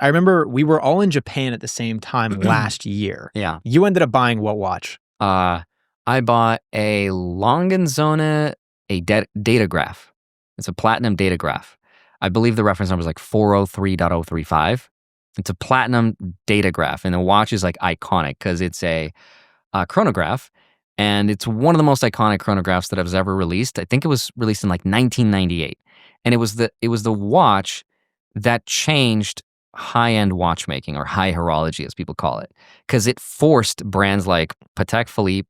I remember we were all in Japan at the same time last year. Yeah. You ended up buying what watch? I bought a Langenzone, a datograph. It's a platinum datograph. I believe the reference number is like 403.035. It's a platinum datograph, and the watch is like iconic because it's a chronograph, and it's one of the most iconic chronographs that was ever released. I think it was released in like 1998, and it was the watch that changed high-end watchmaking, or high horology as people call it, because it forced brands like Patek Philippe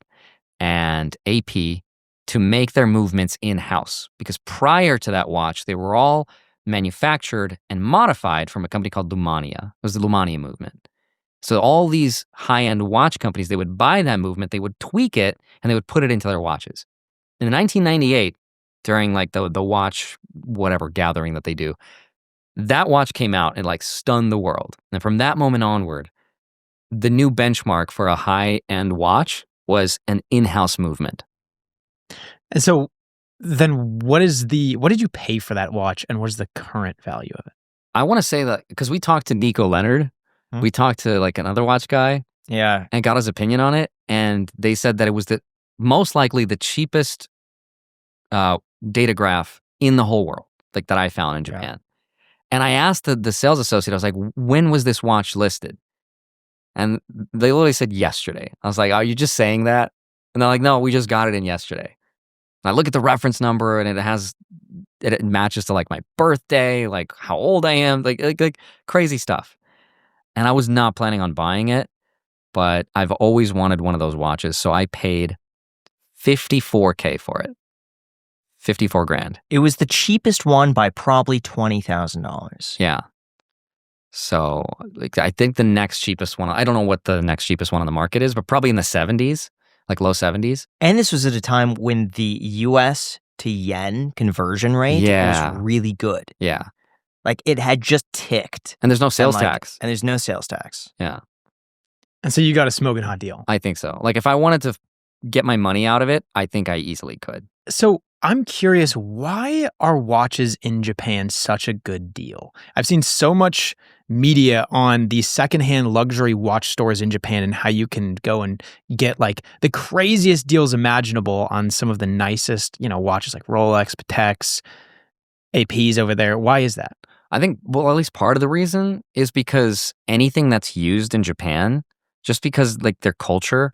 and AP to make their movements in-house, because prior to that watch, they were all manufactured and modified from a company called Lumania. It was the Lumania movement. So all these high-end watch companies, they would buy that movement, they would tweak it, and they would put it into their watches. In 1998, during like the watch whatever gathering that they do, that watch came out and like stunned the world. And from that moment onward, the new benchmark for a high-end watch was an in-house movement. And so then what did you pay for that watch, and what is the current value of it? I want to say that because we talked to Nico Leonard, we talked to like another watch guy, and got his opinion on it, and they said that it was the most likely the cheapest datograph in the whole world, like that I found in Japan. And I asked the sales associate, I was like, when was this watch listed? And they literally said yesterday. I was like, are you just saying that? And they're like, no, we just got it in yesterday. And I look at the reference number, and it matches to like my birthday, like how old I am, like crazy stuff. And I was not planning on buying it, but I've always wanted one of those watches. So I paid $54K for it. 54 grand. It was the cheapest one by probably $20,000. Yeah. So like, I think the next cheapest one, I don't know what the next cheapest one on the market is, but probably in the 70s, like low 70s. And this was at a time when the US to yen conversion rate was really good. Yeah. Like it had just ticked. And there's no sales tax. And there's no sales tax. Yeah. And so you got a smoking hot deal. I think so. Like if I wanted to get my money out of it, I think I easily could. So I'm curious, why are watches in Japan such a good deal? I've seen so much media on the secondhand luxury watch stores in Japan and how you can go and get like the craziest deals imaginable on some of the nicest, watches like Rolex, Pateks, APs over there. Why is that? I think, well, at least part of the reason is because anything that's used in Japan, just because like their culture,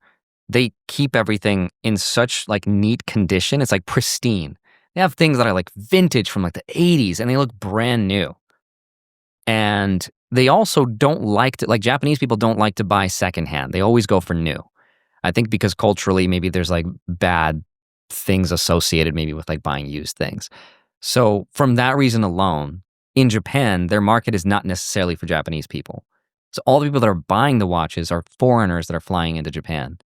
they keep everything in such like neat condition. It's like pristine. They have things that are like vintage from like the 80s and they look brand new. And they also don't like to, like Japanese people don't like to buy secondhand. They always go for new. I think because culturally maybe there's like bad things associated maybe with like buying used things. So from that reason alone, in Japan, their market is not necessarily for Japanese people. So all the people that are buying the watches are foreigners that are flying into Japan.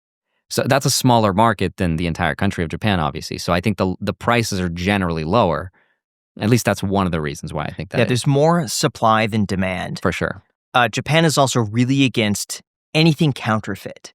So that's a smaller market than the entire country of Japan, obviously. So I think the prices are generally lower. At least that's one of the reasons why I think that. Yeah, there's more supply than demand. For sure. Japan is also really against anything counterfeit.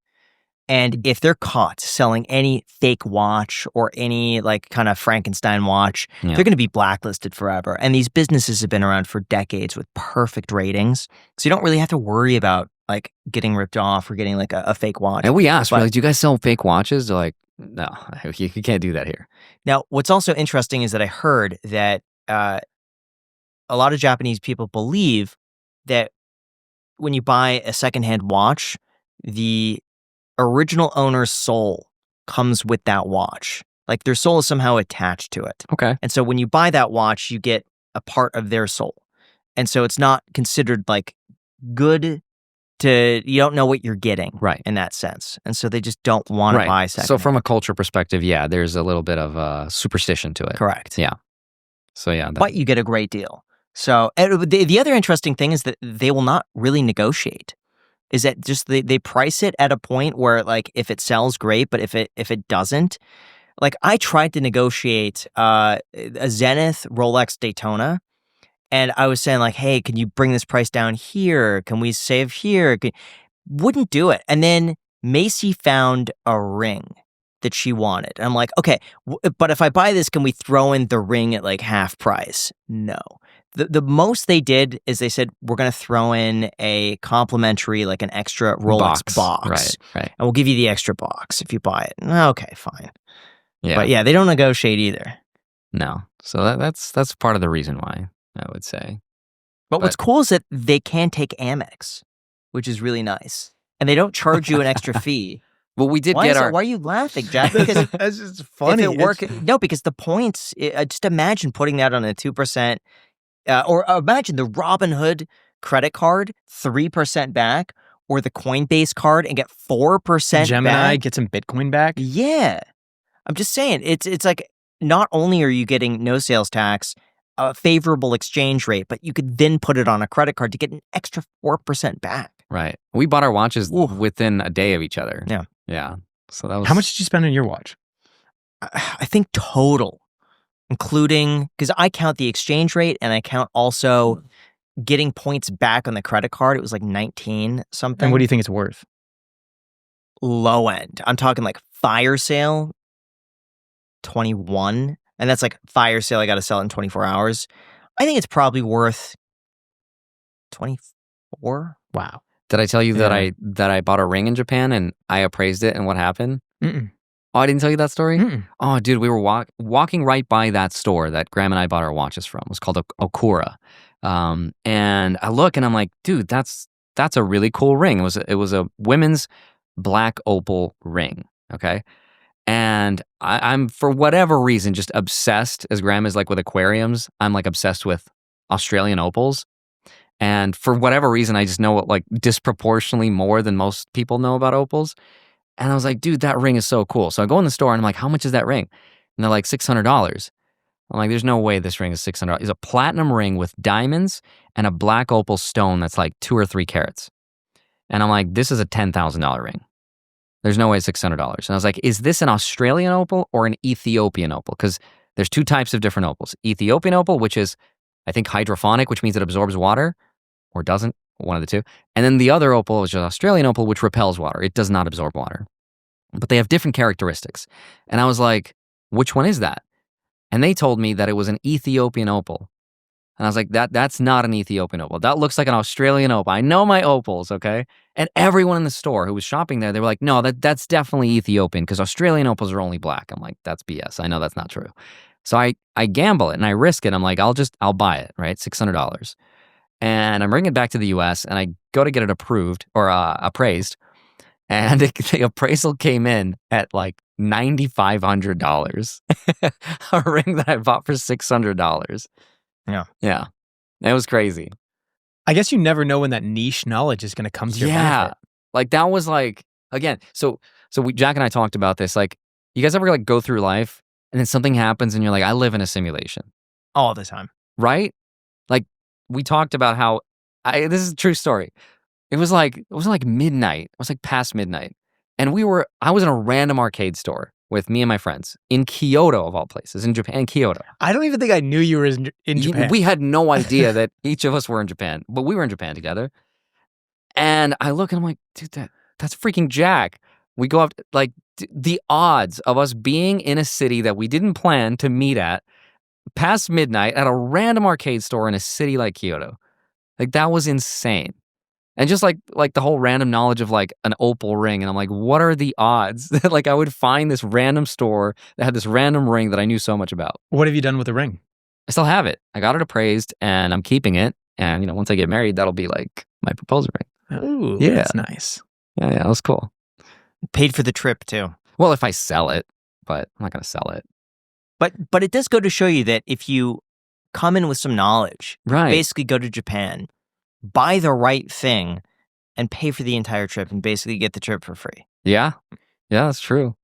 And if they're caught selling any fake watch or any like kind of Frankenstein watch, they're going to be blacklisted forever. And these businesses have been around for decades with perfect ratings. So you don't really have to worry about like getting ripped off or getting like a fake watch. And we asked, we're like, do you guys sell fake watches? They're like, no, you can't do that here. Now, what's also interesting is that I heard that a lot of Japanese people believe that when you buy a secondhand watch, the original owner's soul comes with that watch. Like their soul is somehow attached to it. Okay. And so when you buy that watch, you get a part of their soul. And so it's not considered like good to, you don't know what you're getting. Right. In that sense. And so they just don't want to buy secondhand. So from a culture perspective, yeah, there's a little bit of superstition to it. Correct. Yeah. So yeah. But you get a great deal. So the other interesting thing is that they will not really negotiate. Is that just they price it at a point where like if it sells, great, but if it doesn't, like I tried to negotiate a Zenith Rolex Daytona, and I was saying like, hey, can you bring this price down here? Can we save here? Wouldn't do it. And then Macy found a ring that she wanted. And I'm like, okay, but if I buy this, can we throw in the ring at like half price? No. The most they did is they said, we're going to throw in a complimentary, like an extra Rolex box. Right. And we'll give you the extra box if you buy it. Okay, fine. Yeah. But yeah, they don't negotiate either. No. So that's part of the reason why, I would say. But what's cool is that they can take Amex, which is really nice. And they don't charge you an extra fee. Well, we did Why get our. Why are you laughing, Jack? Because That's just funny. if it work, no, because the points. Just imagine putting that on a 2%, or imagine the Robinhood credit card, 3% back, or the Coinbase card and get 4% Gemini, back. get some Bitcoin back. Yeah, I'm just saying, it's like not only are you getting no sales tax, a favorable exchange rate, but you could then put it on a credit card to get an extra 4% back. Right. We bought our watches within a day of each other. Yeah. Yeah. So that was. How much did you spend on your watch? I think total, including, because I count the exchange rate and I count also getting points back on the credit card. It was like 19 something. And what do you think it's worth? Low end. I'm talking like fire sale, 21. And that's like fire sale. I got to sell it in 24 hours. I think it's probably worth 24. Wow. Did I tell you that I bought a ring in Japan and I appraised it and what happened? Mm-mm. Oh, I didn't tell you that story? Mm-mm. Oh, dude, we were walking right by that store that Graham and I bought our watches from. It was called Okura. And I look and I'm like, dude, that's a really cool ring. It was a women's black opal ring, okay? And I'm, for whatever reason, just obsessed, as Graham is like with aquariums, I'm like obsessed with Australian opals. And for whatever reason, I just know it like disproportionately more than most people know about opals. And I was like, dude, that ring is so cool. So I go in the store and I'm like, how much is that ring? And they're like, $600. I'm like, there's no way this ring is $600. It's a platinum ring with diamonds and a black opal stone that's like 2 or 3 carats. And I'm like, this is a $10,000 ring. There's no way it's $600. And I was like, is this an Australian opal or an Ethiopian opal? Because there's 2 types of different opals. Ethiopian opal, which is, I think, hydrophonic, which means it absorbs water, or doesn't, one of the two. And then the other opal, which is Australian opal, which repels water. It does not absorb water. But they have different characteristics. And I was like, which one is that? And they told me that it was an Ethiopian opal. And I was like, that's not an Ethiopian opal. That looks like an Australian opal. I know my opals, okay? And everyone in the store who was shopping there, they were like, no, that's definitely Ethiopian because Australian opals are only black. I'm like, that's BS. I know that's not true. So I gamble it and I risk it. I'm like, I'll buy it, right? $600. And I'm bringing it back to the US and I go to get it approved or appraised. And the appraisal came in at like $9,500. A ring that I bought for $600. Yeah. It was crazy. I guess you never know when that niche knowledge is going to come to your benefit. Like that was like, again, so Jack and I talked about this. Like, you guys ever like go through life and then something happens and you're like, I live in a simulation. All the time. Right? Like we talked about how, this is a true story. It was like midnight. It was like past midnight. And I was in a random arcade store with me and my friends in Kyoto, of all places, in Japan, Kyoto. I don't even think I knew you were in Japan. We had no idea that each of us were in Japan, but we were in Japan together. And I look and I'm like, dude, that's freaking Jack. We go up, like, the odds of us being in a city that we didn't plan to meet at past midnight at a random arcade store in a city like Kyoto. Like, that was insane. And just like the whole random knowledge of like an opal ring. And I'm like, what are the odds that like I would find this random store that had this random ring that I knew so much about? What have you done with the ring? I still have it. I got it appraised and I'm keeping it. And, you know, once I get married, that'll be like my proposal ring. Ooh, yeah. That's nice. Yeah, that was cool. Paid for the trip too. Well, if I sell it, but I'm not going to sell it. But it does go to show you that if you come in with some knowledge, right, basically go to Japan, buy the right thing, and pay for the entire trip and basically get the trip for free. Yeah. Yeah, that's true.